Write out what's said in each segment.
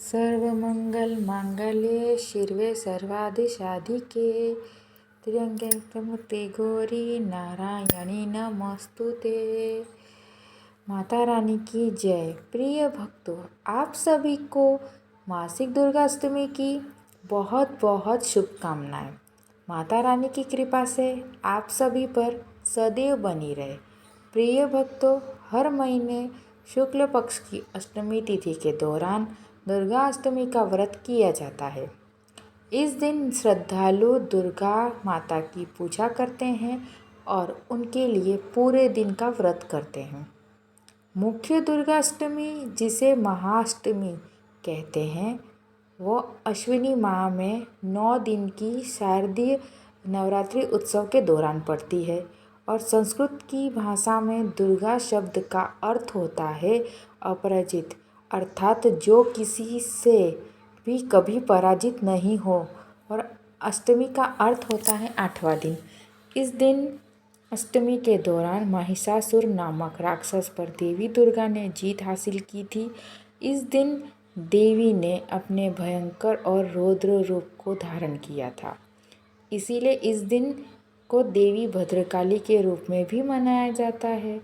सर्वमंगल मांगल्ये शिवे सर्वाधिसाधिके त्र्यंबके त्र्यंबके गौरी नारायणी नमस्तुते। माता रानी की जय। प्रिय भक्तों, आप सभी को मासिक दुर्गाष्टमी की बहुत बहुत शुभकामनाएं। माता रानी की कृपा से आप सभी पर सदैव बनी रहे। प्रिय भक्तों, हर महीने शुक्ल पक्ष की अष्टमी तिथि के दौरान दुर्गा अष्टमी का व्रत किया जाता है। इस दिन श्रद्धालु दुर्गा माता की पूजा करते हैं और उनके लिए पूरे दिन का व्रत करते हैं। मुख्य दुर्गा अष्टमी, जिसे महाअष्टमी कहते हैं, वो अश्विनी माह में 9 दिन की शारदीय नवरात्रि उत्सव के दौरान पड़ती है और संस्कृत की भाषा में दुर्गा शब्द का अर्थ होता है अपराजित, अर्थात जो किसी से भी कभी पराजित नहीं हो, और अष्टमी का अर्थ होता है 8वां दिन। इस दिन अष्टमी के दौरान महिषासुर नामक राक्षस पर देवी दुर्गा ने जीत हासिल की थी। इस दिन देवी ने अपने भयंकर और रौद्र रूप को धारण किया था, इसीलिए इस दिन को देवी भद्रकाली के रूप में भी मनाया जाता है।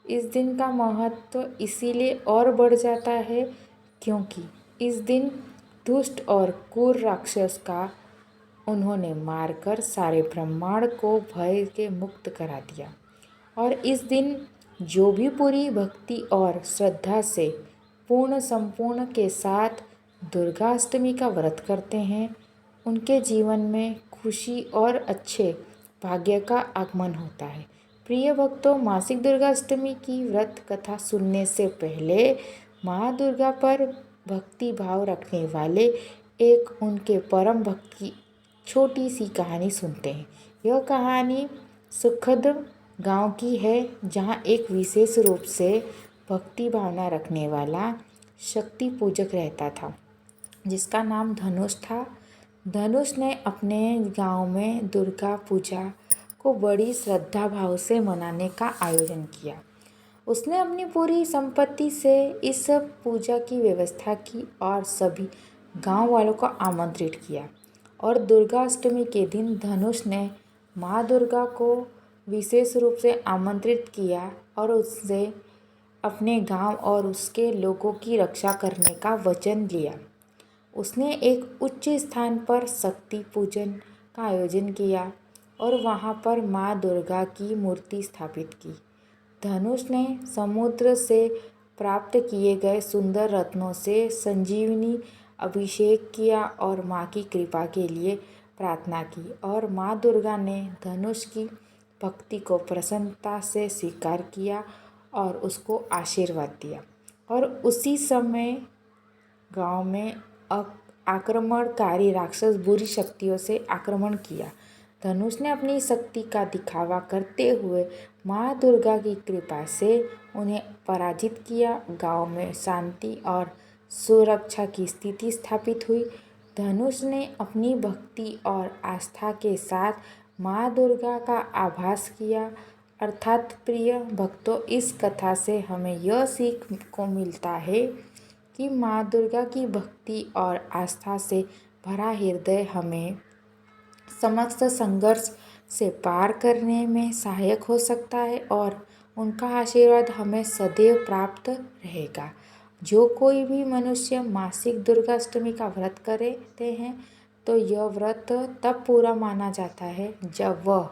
इस दिन का महत्व इसीलिए और बढ़ जाता है क्योंकि इस दिन दुष्ट और क्रूर राक्षस का उन्होंने मारकर सारे ब्रह्मांड को भय के मुक्त करा दिया। और इस दिन जो भी पूरी भक्ति और श्रद्धा से पूर्ण संपूर्ण के साथ दुर्गा अष्टमी का व्रत करते हैं, उनके जीवन में खुशी और अच्छे भाग्य का आगमन होता है। प्रिय भक्तों, मासिक दुर्गा अष्टमी की व्रत कथा सुनने से पहले माँ दुर्गा पर भक्ति भाव रखने वाले एक उनके परम भक्त की छोटी सी कहानी सुनते हैं। यह कहानी सुखद गांव की है, जहां एक विशेष रूप से भक्ति भावना रखने वाला शक्ति पूजक रहता था, जिसका नाम धनुष था। धनुष ने अपने गांव में दुर्गा पूजा को बड़ी श्रद्धा भाव से मनाने का आयोजन किया। उसने अपनी पूरी संपत्ति से इस पूजा की व्यवस्था की और सभी गांव वालों को आमंत्रित किया। और दुर्गा अष्टमी के दिन धनुष ने माँ दुर्गा को विशेष रूप से आमंत्रित किया और उससे अपने गांव और उसके लोगों की रक्षा करने का वचन लिया। उसने एक उच्च स्थान पर शक्ति पूजन का आयोजन किया और वहां पर माँ दुर्गा की मूर्ति स्थापित की। धनुष ने समुद्र से प्राप्त किए गए सुंदर रत्नों से संजीवनी अभिषेक किया और माँ की कृपा के लिए प्रार्थना की, और माँ दुर्गा ने धनुष की भक्ति को प्रसन्नता से स्वीकार किया और उसको आशीर्वाद दिया। और उसी समय गांव में आक्रमणकारी राक्षस बुरी शक्तियों से आक्रमण किया। धनुष ने अपनी शक्ति का दिखावा करते हुए माँ दुर्गा की कृपा से उन्हें पराजित किया। गांव में शांति और सुरक्षा की स्थिति स्थापित हुई। धनुष ने अपनी भक्ति और आस्था के साथ माँ दुर्गा का आभास किया। अर्थात प्रिय भक्तों, इस कथा से हमें यह सीख को मिलता है कि माँ दुर्गा की भक्ति और आस्था से भरा हृदय हमें समस्त संघर्ष से पार करने में सहायक हो सकता है और उनका आशीर्वाद हमें सदैव प्राप्त रहेगा। जो कोई भी मनुष्य मासिक दुर्गाष्टमी का व्रत करते हैं, तो यह व्रत तब पूरा माना जाता है जब वह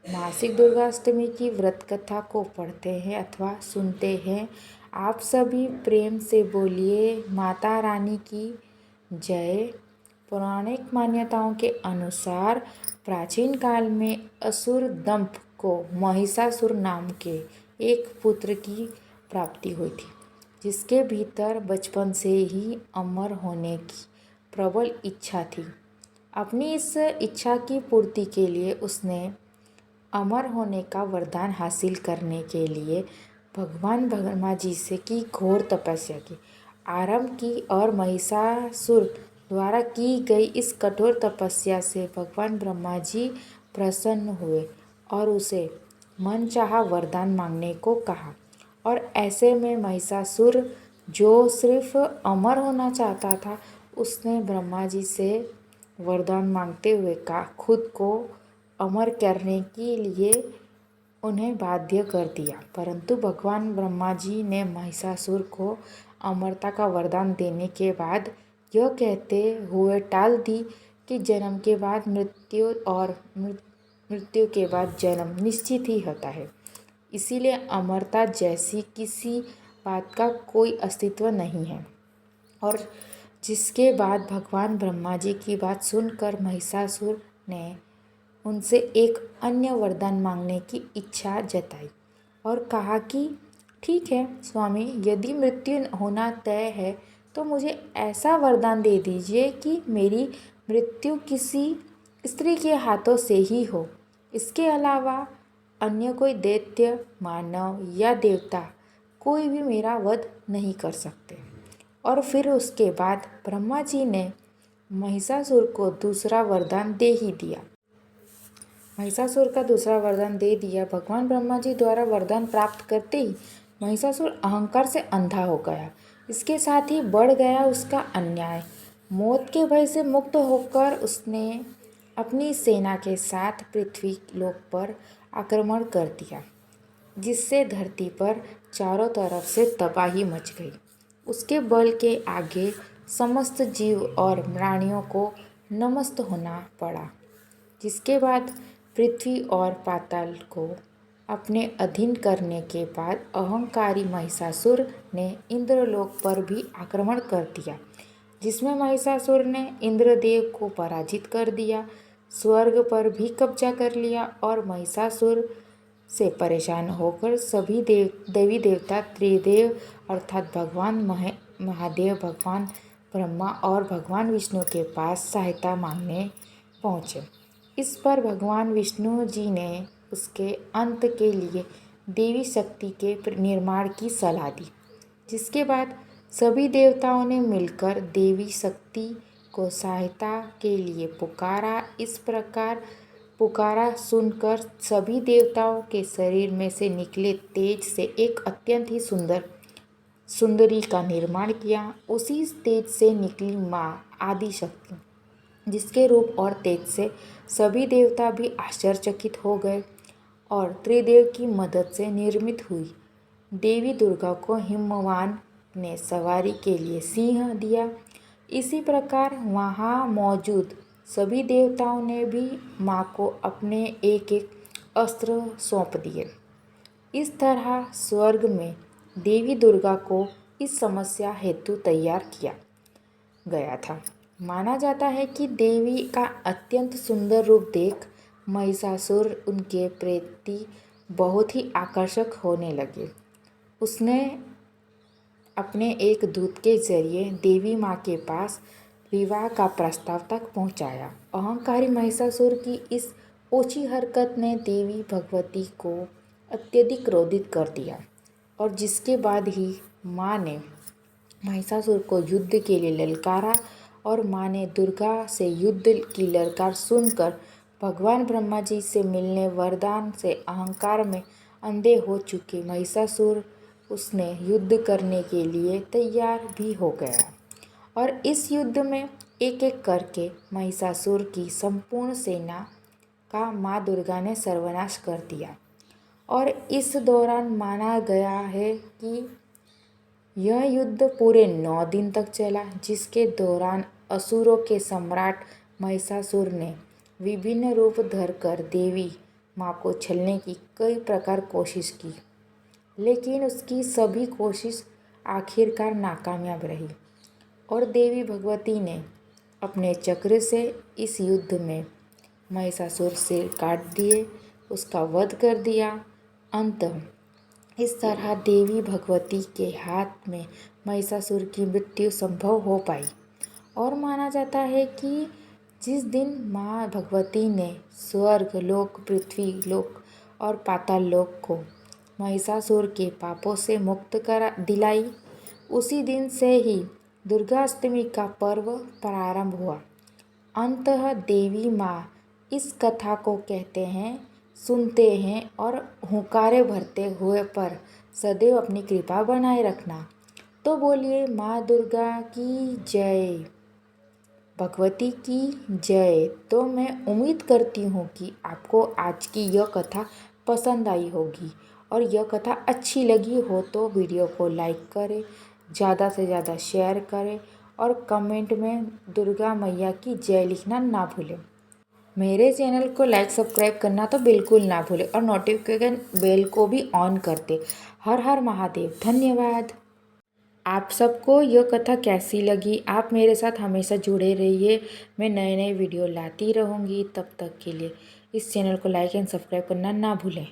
मासिक दुर्गाष्टमी की व्रत कथा को पढ़ते हैं अथवा सुनते हैं। आप सभी प्रेम से बोलिए माता रानी की जय। पौराणिक मान्यताओं के अनुसार प्राचीन काल में असुर दंभ को महिषासुर नाम के एक पुत्र की प्राप्ति हुई थी, जिसके भीतर बचपन से ही अमर होने की प्रबल इच्छा थी। अपनी इस इच्छा की पूर्ति के लिए उसने अमर होने का वरदान हासिल करने के लिए भगवान ब्रह्मा जी से की घोर तपस्या की आरंभ की, और महिषासुर द्वारा की गई इस कठोर तपस्या से भगवान ब्रह्मा जी प्रसन्न हुए और उसे मनचाहा वरदान मांगने को कहा। और ऐसे में महिषासुर जो सिर्फ अमर होना चाहता था, उसने ब्रह्मा जी से वरदान मांगते हुए कहा, खुद को अमर करने के लिए उन्हें बाध्य कर दिया। परंतु भगवान ब्रह्मा जी ने महिषासुर को अमरता का वरदान देने के बाद यह कहते हुए टाल दी कि जन्म के बाद मृत्यु और मृत्यु के बाद जन्म निश्चित ही होता है, इसीलिए अमरता जैसी किसी बात का कोई अस्तित्व नहीं है। और जिसके बाद भगवान ब्रह्मा जी की बात सुनकर महिषासुर ने उनसे एक अन्य वरदान मांगने की इच्छा जताई और कहा कि ठीक है स्वामी, यदि मृत्यु होना तय है तो मुझे ऐसा वरदान दे दीजिए कि मेरी मृत्यु किसी स्त्री के हाथों से ही हो। इसके अलावा अन्य कोई दैत्य, मानव या देवता कोई भी मेरा वध नहीं कर सकते। और फिर उसके बाद ब्रह्मा जी ने महिषासुर को दूसरा वरदान दे ही दिया। महिषासुर का दूसरा वरदान दे दिया। भगवान ब्रह्मा जी द्वारा वरदान प्राप्त करते ही महिषासुर अहंकार से अंधा हो गया। इसके साथ ही बढ़ गया उसका अन्याय। मौत के भय से मुक्त होकर उसने अपनी सेना के साथ पृथ्वी लोक पर आक्रमण कर दिया, जिससे धरती पर चारों तरफ से तबाही मच गई। उसके बल के आगे समस्त जीव और प्राणियों को नमस्त होना पड़ा। जिसके बाद पृथ्वी और पाताल को अपने अधीन करने के बाद अहंकारी महिषासुर ने इंद्रलोक पर भी आक्रमण कर दिया, जिसमें महिषासुर ने इंद्रदेव को पराजित कर दिया, स्वर्ग पर भी कब्जा कर लिया और महिषासुर से परेशान होकर सभी देवी देवता त्रिदेव अर्थात भगवान महादेव, भगवान ब्रह्मा और भगवान विष्णु के पास सहायता मांगने पहुँचे। इस पर भगवान विष्णु जी ने उसके अंत के लिए देवी शक्ति के निर्माण की सलाह दी, जिसके बाद सभी देवताओं ने मिलकर देवी शक्ति को सहायता के लिए पुकारा। इस प्रकार पुकारा सुनकर सभी देवताओं के शरीर में से निकले तेज से एक अत्यंत ही सुंदरी का निर्माण किया। उसी तेज से निकली माँ आदिशक्ति, जिसके रूप और तेज से सभी देवता भी आश्चर्यचकित हो गए और त्रिदेव की मदद से निर्मित हुई देवी दुर्गा को हिमवान ने सवारी के लिए सिंह दिया। इसी प्रकार वहाँ मौजूद सभी देवताओं ने भी माँ को अपने एक एक अस्त्र सौंप दिए। इस तरह स्वर्ग में देवी दुर्गा को इस समस्या हेतु तैयार किया गया था। माना जाता है कि देवी का अत्यंत सुंदर रूप देख महिषासुर उनके प्रति बहुत ही आकर्षक होने लगे। उसने अपने एक दूत के जरिए देवी माँ के पास विवाह का प्रस्ताव तक पहुँचाया। अहंकारी महिषासुर की इस ओछी हरकत ने देवी भगवती को अत्यधिक क्रोधित कर दिया और जिसके बाद ही माँ ने महिषासुर को युद्ध के लिए ललकारा और माँ ने दुर्गा से युद्ध की ललकार सुनकर भगवान ब्रह्मा जी से मिलने वरदान से अहंकार में अंधे हो चुके महिषासुर उसने युद्ध करने के लिए तैयार भी हो गया और इस युद्ध में एक एक करके महिषासुर की संपूर्ण सेना का माँ दुर्गा ने सर्वनाश कर दिया। और इस दौरान माना गया है कि यह युद्ध पूरे 9 दिन तक चला, जिसके दौरान असुरों के सम्राट महिषासुर ने विभिन्न रूप धरकर देवी माँ को छलने की कई प्रकार कोशिश की, लेकिन उसकी सभी कोशिश आखिरकार नाकामयाब रही और देवी भगवती ने अपने चक्र से इस युद्ध में महिषासुर सिर काट दिए, उसका वध कर दिया। अंततः इस तरह देवी भगवती के हाथ में महिषासुर की मृत्यु संभव हो पाई। और माना जाता है कि जिस दिन माँ भगवती ने स्वर्ग लोक, पृथ्वी लोक और पाताल लोक को महिषासुर के पापों से मुक्त करा दिलाई, उसी दिन से ही दुर्गाष्टमी का पर्व प्रारंभ हुआ। अंततः देवी माँ इस कथा को कहते हैं, सुनते हैं और हुंकारे भरते हुए पर सदैव अपनी कृपा बनाए रखना। तो बोलिए माँ दुर्गा की जय, भगवती की जय। तो मैं उम्मीद करती हूँ कि आपको आज की यह कथा पसंद आई होगी, और यह कथा अच्छी लगी हो तो वीडियो को लाइक करें, ज़्यादा से ज़्यादा शेयर करें, और कमेंट में दुर्गा मैया की जय लिखना ना भूलें। मेरे चैनल को लाइक सब्सक्राइब करना तो बिल्कुल ना भूलें, और नोटिफिकेशन बेल को भी ऑन कर दें। हर हर महादेव। धन्यवाद। आप सबको यह कथा कैसी लगी? आप मेरे साथ हमेशा जुड़े रहिए, मैं नए नए वीडियो लाती रहूँगी। तब तक के लिए इस चैनल को लाइक एंड सब्सक्राइब करना ना भूलें।